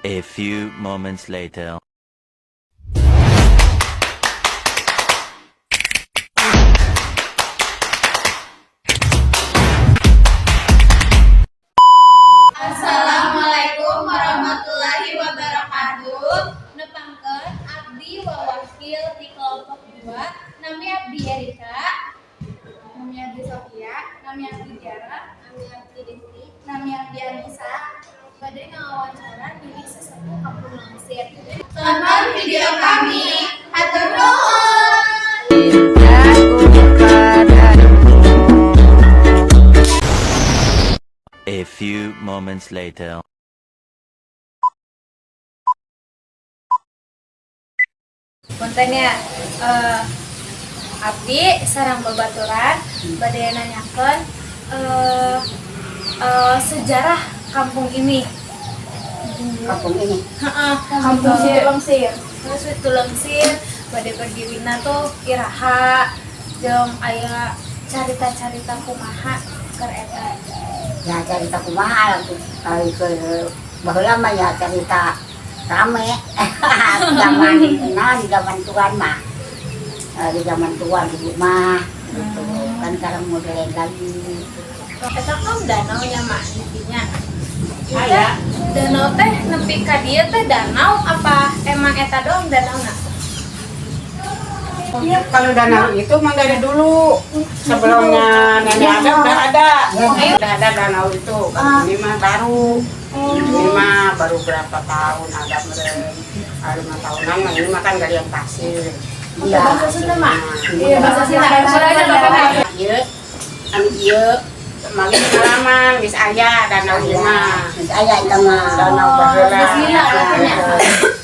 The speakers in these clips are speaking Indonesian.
A few moments later. Assalamualaikum warahmatullahi wabarakatuh. Nepangkeun abdi wawakil di kelompok 2. Nami abdi Erika. Nami abdi Sofia. Nami abdi Tiara. Nami abdi Desti. Nami abdi Anissa. Bade ngawawancara milik sesepuh Kampung Langsir. Tonton video kami. Hatur nuhun. A few moments later. Kontennya abdi sareng babaturan bade nanyakeun sejarah kampung ini. Kampung ini. Heeh, kampung Situlengsir. Terus Situlengsir bade berdirinya tuh iraha jeung aya carita-carita kumaha keur eta. Ya cerita kumaha kali ke baheula mah ya cerita rame. Zaman di zaman tuan mah. Di zaman tuan dulu mah gitu. Kan sekarang modern lagi. Eta kan danau nya mah intinya. Aya. Danau teh nepi ka dieu teh danau apa emang eta doang danauna? Iya, kalau danau itu mah dari dulu. Sebelumnya nenek ada udah ada. Udah ada danau itu. Ini mah baru. Ini mah baru berapa tahun ada meren. 5 tahunan mah ini mah kan galian pasir. Iya. Bahasa Sunda mah. Iya, Bahasa Sunda. Iya, anu iya. Magi pengalaman, bis aya danau ieu mah. Aya eta mah Danau baheula.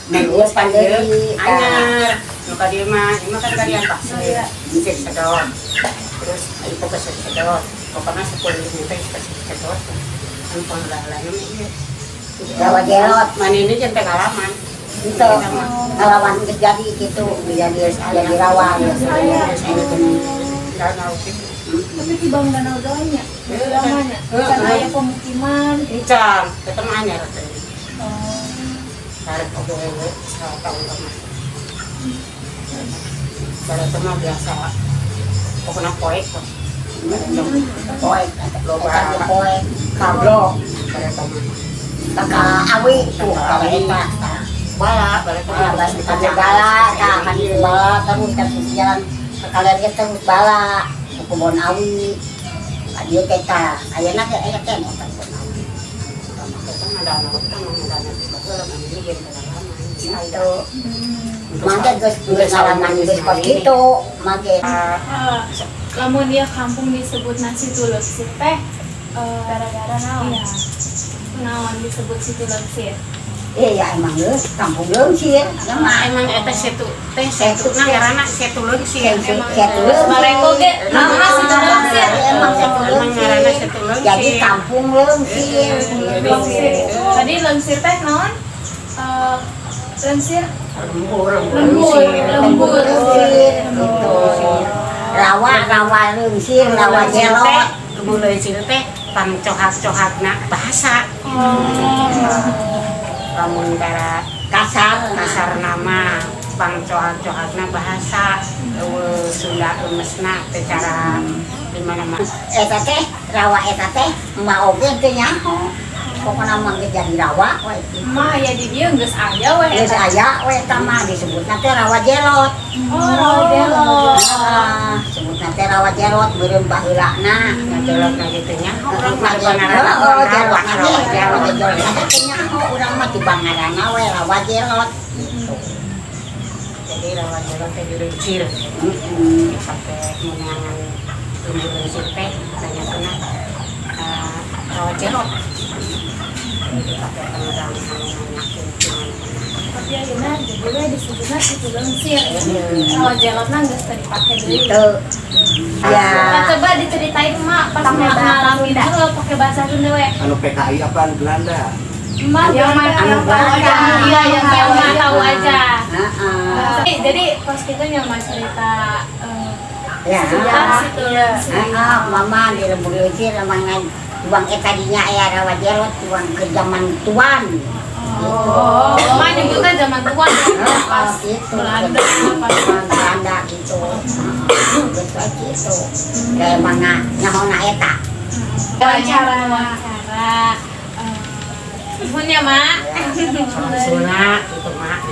Geus pandiri Anyar. Nuka dia mah, ini mah kan galian pasir. Bisa sedot. Terus itu ke sedot. Pokoknya 10 menit ke sedot. Anu pengalaman ieu. Rawa Jelot. Mana ini jeung pengalaman. Itu ngelawan terjadi gitu jadi rawan Danau gitu. Tapi di bang danau doangnya. Lamanya. Kan aya pemukiman. Encan, ketemu anyar teh. Tarik ogo tahun lama. Kalau itu mah biasa. Pokoknya poek kok. poek Loba poek kablok. Pada teman. kakak awi tuh kalau eta Bala, bala itu kan bala kan bala terus kan jalan kalian kita terus bala kebun awi dia kita ayeuna ge aya teh kan itu mangke geus pengalaman geus kitu mangke Lamun dia kampung disebut Situlengsir teh gara-gara naon? Iya. Naon disebut Situlengsir? iya emang geus kampung leungsir Emang eta setu teh setu na ngaranna setu leungsir. Bareko ge nama Situlengsir. emang setu Emang ngaranna leungsir setu leungsir. jadi kampung leungsir Tadi leungsir teh naon? Leungsir Lembur lembur. gitu rawa leungsir rawa jelot Lembur leungsir teh pangcohak-cohakna bahasa. Lamun cara kasar kasar nama pangcohak-cohakna bahasa Sunda emesna teh cara di mana-mana. eta teh rawa eta teh mah oge teu nyaho pokona mah ge jadi rawa we Mah ya di dieu geus aya we. geus aya we eta mah disebutna teh rawa jelot Oh, rawa jelot. sebutna teh rawa jelot beureum baheulana Jelotna gitu nya. Urang mah oh jelot rawa jelot. teh nyaho urang mah di bangarana we rawa jelot Jadi rawa jelot teh dileungsir. Sampai menangan lembur leungsir teh tanya kena rawa jelot. Pakai pengerang Tapi ayeuna jadi we disebutna Situlengsir. Rawa jelotna geus teu dipake deui. itu ya Nah, coba diceritain mak pas ngalamin dulu pakai bahasa Sunda we. Anu PKI apaan Belanda? Emak yang Anu tahu aja. Iya, yang mah tahu aja. heeh Jadi pas kita nyaman cerita ya sejarah Situlengsir. mama di lembur leungsir lamang tuang eta dinya aya rawa jelot tuang ke zaman tuan Oh, mak nyebutnya zaman tua pas gitu Belanda pas Belanda gitu betul gitu kayak mana nyahona eta wawancara. Nuhun ya, Mak. Sunat itu mak